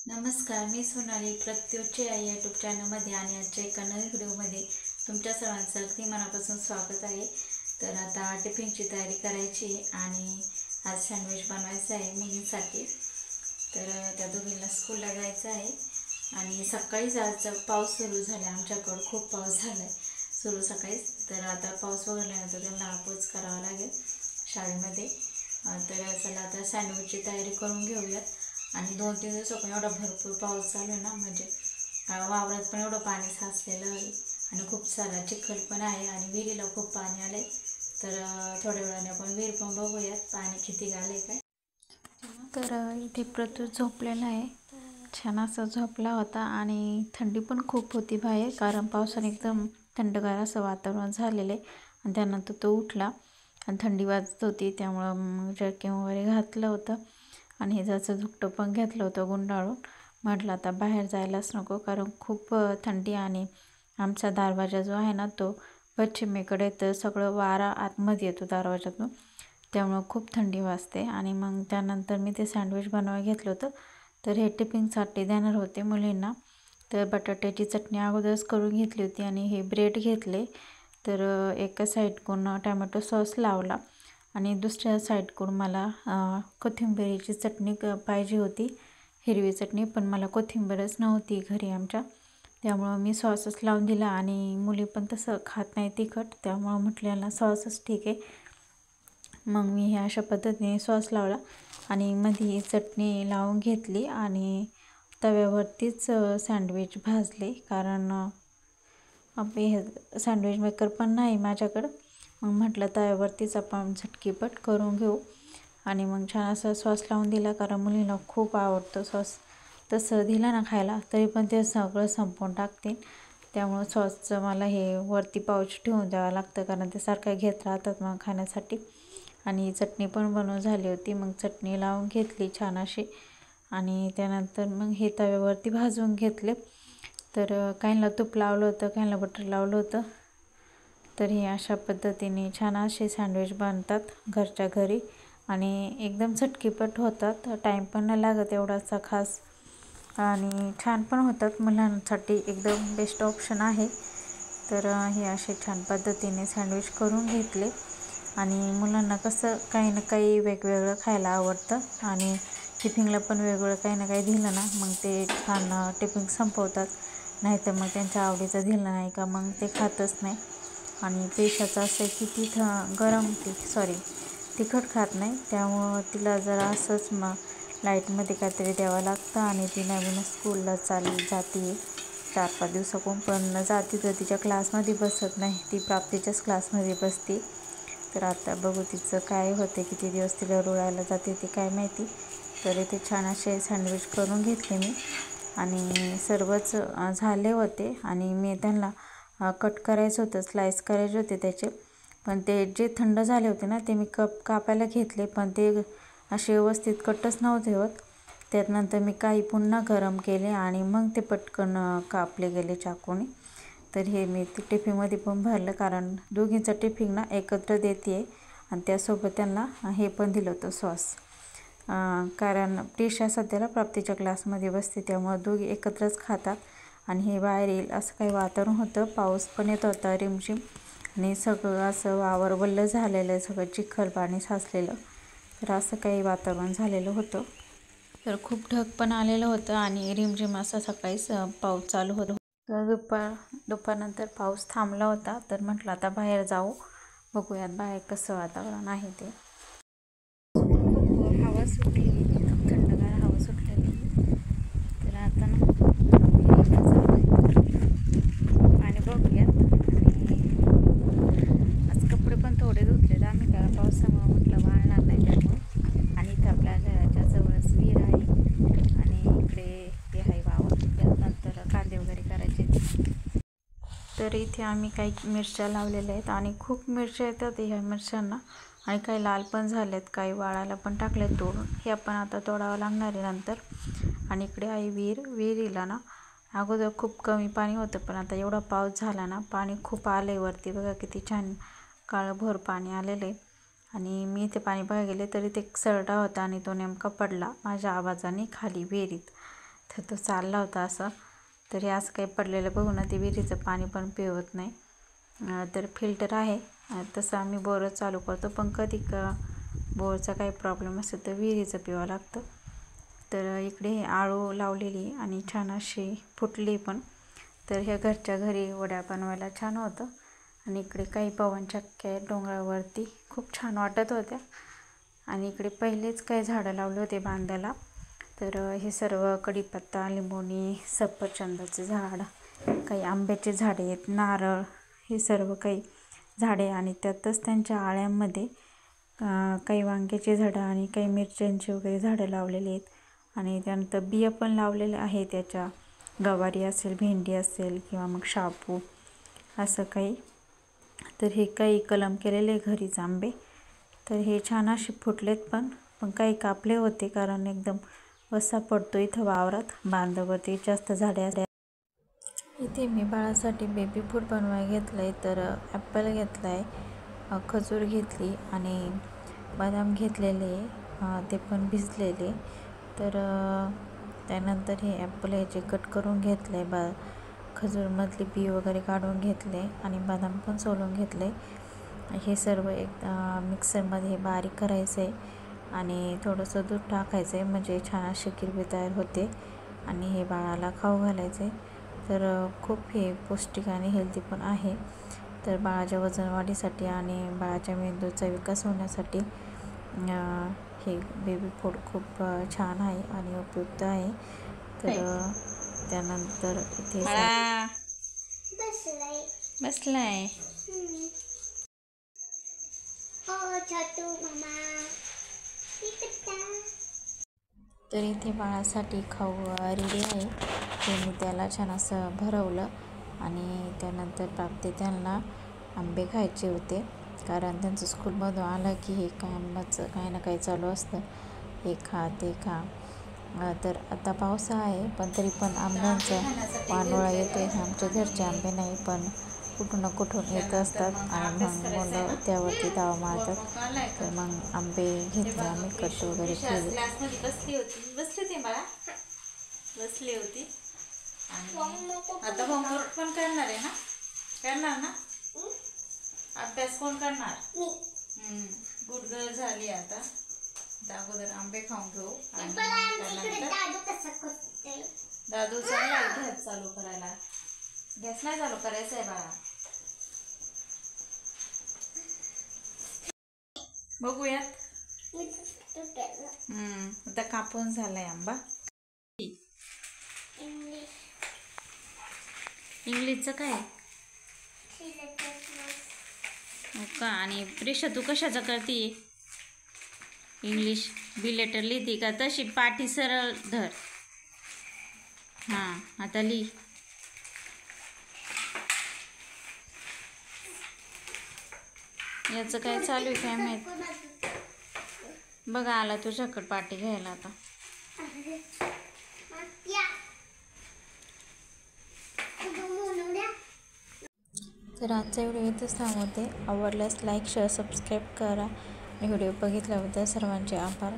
नमस्कार, मी सोनाली प्रत्योच्च या यूट्यूब चॅनलमध्ये आणि आजच्या एका नवीन व्हिडिओमध्ये तुमच्या सर्वांचं अगदी मनापासून स्वागत आहे. तर आता टिफिनची तयारी करायची आणि आज सँडविच बनवायचं आहे मुलींसाठी. तर त्या दोघींना स्कूलला जायचं आहे आणि सकाळीच आज पाऊस सुरू झाला. आमच्याकडं खूप पाऊस झाला आहे सुरू सकाळीच. तर आता पाऊस वगळल्यानंतर त्यांना पोच करावा लागेल शाळेमध्ये. तर चला आता सँडविचची तयारी करून घेऊयात. आणि 2-3 दिवसापासून एवढा भरपूर पाऊस चालू आहे ना, म्हणजे वावरात पण एवढं पाणी साचलेलं आहे आणि खूप सारा चिखल पण आहे आणि विहिरीला खूप पाणी आलं आहे. तर थोड्या वेळाने आपण विहीर पण बघूयात पाणी किती आलं आहे काय. तर इथे प्रतू झोपलेला आहे, छान असं झोपला होता आणि थंडी पण खूप होती बाहेर, कारण पावसाने एकदम थंडगार असं वातावरण झालेलं आहे. आणि त्यानंतर तो उठला आणि थंडी वाजत होती, त्यामुळं जर्किन वगैरे घातलं होतं आणि हे ज्याचं झुकटं पण घेतलं होतं गुंडाळून. म्हटलं आता बाहेर जायलाच नको, कारण खूप थंडी आणि आमचा दरवाजा जो आहे ना तो पश्चिमेकडे, तर सगळं वारा आतमध्ये येतो दरवाजातून, त्यामुळं खूप थंडी वाजते. आणि मग त्यानंतर मी ते सँडविच बनवायला घेतलं होतं. तर हे टिफिनसाठी देणार होते मुलींना. तर बटाट्याची चटणी अगोदरच करून घेतली होती आणि हे ब्रेड घेतले. तर एका साईडकडून टॅमॅटो सॉस लावला आणि दुसऱ्या साईडकडून मला कोथिंबिरीची चटणी पाहिजे होती, हिरवी चटणी. पण मला कोथिंबीरच नव्हती घरी आमच्या, त्यामुळं मी सॉसच लावून दिला. आणि मुली पण तसं खात नाही तिखट, त्यामुळं म्हटल्याला सॉसच ठीक आहे. मग मी हे अशा पद्धतीने सॉस लावला आणि मध्ये चटणी लावून घेतली आणि तव्यावरतीच सँडविच भाजले, कारण हे सँडविच मेकर पण नाही माझ्याकडं. मग म्हटलं तव्यावरतीच आपण झटकीपट करून घेऊ. आणि मग छान असा सॉस लावून दिला, कारण मुलीला खूप आवडतं सॉस. तसं दिलं ना खायला तरी पण ते सगळं संपवून टाकतील, त्यामुळं सॉसचं मला हे वरती पाऊच ठेवून द्यावं लागतं, कारण ते सारखं घेत राहतात मग खाण्यासाठी. आणि चटणी पण बनवून झाली होती, मग चटणी लावून घेतली छान अशी आणि त्यानंतर मग हे तव्यावरती भाजून घेतले. तर काहींना तूप लावलं होतं, काहींना बटर लावलं होतं. तर हे अशा पद्धतीने छान असे सँडविच बनतात घरच्या घरी आणि एकदम झटकीपट होतात, टाईम पण नाही लागत एवढासा खास, आणि छान पण होतात. मुलांसाठी एकदम बेस्ट ऑप्शन आहे. तर हे असे छान पद्धतीने सँडविच करून घेतले. आणि मुलांना कसं काही ना काही वेगवेगळं खायला आवडतं आणि टिफिनला पण वेगवेगळं काही ना काही दिलं ना मग ते छान टिफिन संपवतात. नाहीतर मग त्यांच्या आवडीचं दिलं नाही का मग ते खातच नाही. आणि पेशाचं असं आहे की तिखट खात नाही, त्यामुळं तिला जरा असंच मग लाईटमध्ये काहीतरी द्यावं लागतं. आणि ती नवीन स्कूलला जाते 4-5 दिवसाकडून, पण जाती तर तिच्या क्लासमध्ये बसत नाही, ती प्राप्तीच्याच क्लासमध्ये बसते. तर आता बघू तिचं काय होतं, किती दिवस तिला रुळायला जाते ते काय माहिती. तर इथे छान असे सँडविच करून घेतले मी आणि सर्वच झाले होते. आणि मी त्यांना कट करायचं होतं, स्लाईस करायचे होते त्याचे, पण ते जे थंड झाले होते ना ते मी कापायला घेतले, पण ते असे व्यवस्थित कटच नव्हते होत. त्यानंतर मी काही पुन्हा गरम केले आणि मग ते पटकन कापले गेले चाकूने. तर हे मी ते टिफिनमध्ये पण भरलं, कारण दोघींचा टिफिन ना एकत्र देते आहे आणि त्यासोबत त्यांना हे पण दिलं होतं सॉस. कारण प्रिशा सध्याला प्राप्तीच्या क्लासमध्ये बसते, त्यामुळं दोघी एकत्रच खातात. आणि हे बाहेर येईल असं काही वातावरण होतं, पाऊस पण येत होता रिमझिम आणि सगळं असं वावर वल्लं झालेलं, सगळं चिखल पाणी साचलेलं. तर असं काही वातावरण झालेलं होतं. तर खूप ढग पण आलेलं होतं आणि रिमझिम असा सकाळीच पाऊस चालू होता. तर दुपारनंतर पाऊस थांबला होता. तर म्हटलं आता बाहेर जाऊ, बघूयात बाहेर कसं वातावरण आहे ते. हवा सुटली, थंडगार हवा सुटलेली. तर आता ना आणि बघूयात. आज कपडे पण थोडे धुतलेत आम्ही, कारण पावसामुळे म्हटलं वाळणार नाही त्यामुळे. आणि इथं आपल्या घराच्या जवळच विहीर आहे आणि इकडे हे आहे वावर, त्यानंतर कांदे वगैरे करायचे. तर इथे आम्ही काही मिरच्या लावलेल्या आहेत आणि खूप मिरच्या येतात ह्या मिरच्यांना, आणि काही लाल पण झाल्यात, काही वाळायला पण टाकलेत तोडून. हे आपण आता तोडावं लागणार आहे नंतर. आणि इकडे आहे विहिरीला ना अगोदर खूप कमी पाणी होतं, पण आता एवढा पाऊस झाला ना पाणी खूप आलं आहे वरती. बघा किती छान काळभोर पाणी आलेलं आहे. आणि मी इथे पाणी बघायला गेले तरी ते सरडा होता आणि तो नेमका पडला माझ्या आवाजाने खाली विहिरीत. तर तो चालला होता असं. तरी आज काही पडलेलं बघू ना, ते विहिरीचं पाणी पण पिवत नाही. तर फिल्टर आहे तसं आम्ही बोरच चालू करतो, पण कधी बोरचा काही प्रॉब्लेम असेल तर विहिरीचं पिवावं लागतं. तर इकडे आळू लावलेली आणि छान अशी फुटली पण. तर ह्या घरच्या घरी वड्या बनवायला छान होतं. आणि इकडे काही पवनचक्क्या डोंगरावरती खूप छान वाटत होत्या. आणि इकडे पहिलेच काही झाडं लावले होते बांधायला. तर हे सर्व कढीपत्ता, लिंबोणी, सफरचंदाचे झाड, काही आंब्याचे झाडे आहेत, नारळ, हे सर्व काही झाडे. आणि त्यातच त्यांच्या आळ्यांमध्ये काही वांग्याची झाडं आणि काही मिरच्यांची वगैरे झाडं लावलेली आहेत. आणि त्यानंतर बिया पण लावलेल्या आहे त्याच्या. गवारी असेल, भेंडी असेल किंवा मग शापू असं काही. तर हे काही कलम केलेले घरीच आंबे. तर हे छान असे फुटलेत पण काही कापले होते, कारण एकदम वसा पडतो इथं वावरात. बांधावरती जास्त झाडे असल्या. इथे मी बाळासाठी बेबी फूड बनवायला घेतलं आहे. तर ॲपल घेतला आहे, खजूर घेतली आणि बदाम घेतलेले, ते पण भिजलेले. तर त्यानंतर हे ॲपल ह्याचे कट करून घेतले, खजूरमधली बी वगैरे काढून घेतले आणि बदाम पण सोलून घेतले. हे सर्व एक मिक्सरमध्ये बारीक करायचं आहे आणि थोडंसं दूध टाकायचं आहे, म्हणजे छान अशी गिरवी तयार होते. आणि हे बाळाला खाऊ घालायचे. तर खूप हे पौष्टिक आणि हेल्दी पण आहे. तर बाळाच्या वजन वाढीसाठी आणि बाळाच्या मेंदूचा विकास होण्यासाठी हे बेबी फूड खूप छान आहे आणि उपयुक्त आहे. तर त्यानंतर इथे बसलाय. तर इथे बाळासाठी खाऊ रेडी आहे. ते मी त्याला छान असं भरवलं आणि त्यानंतर प्राप्ती त्यांना आंबे खायचे होते, कारण त्यांचं स्कूलमधून आलं की हे आंब्याचं काही ना काही चालू असतं, हे खा ते खा. तर आता पावसाळा आहे, पण तरी पण आंब्यांचा वानोळा येतो आहे. आमच्या घरचे आंबे नाही, पण कुठून कुठून येत असतात आणि मग मुलं त्यावरती दाव मारतात. तर मग आंबे घेतले आम्ही, कट वगैरे केले. बसली होती आणि आता होमवर्क पण करणार आहे ना? करणार ना? अभ्यास कोण करणार? गुड गर्ल झाली आता. अगोदर आंबे खाऊन घेऊ आणि दादू चाललाय गॅस चालू करायला. गॅस नाही चालू करायचं आहे बाळा. बघूयात. आता कापून झालाय आंबा. इंग्लिशचं काय हो का? आणि प्रिशा तू कशाचं करते? इंग्लिश बी लेटर लिहिते का? तशी पाठी सरळ धर. हां, आता लिही. याचं काय चालू आहे काय माहीत. बघा आला तुझ्याकडे पाठी घ्यायला आता. तर आजचा व्हिडिओ इथेच थांबवते. आवडल्यास लाईक, शेअर, सबस्क्राईब करा. आणि व्हिडिओ बघितल्याबद्दल सर्वांचे आभार.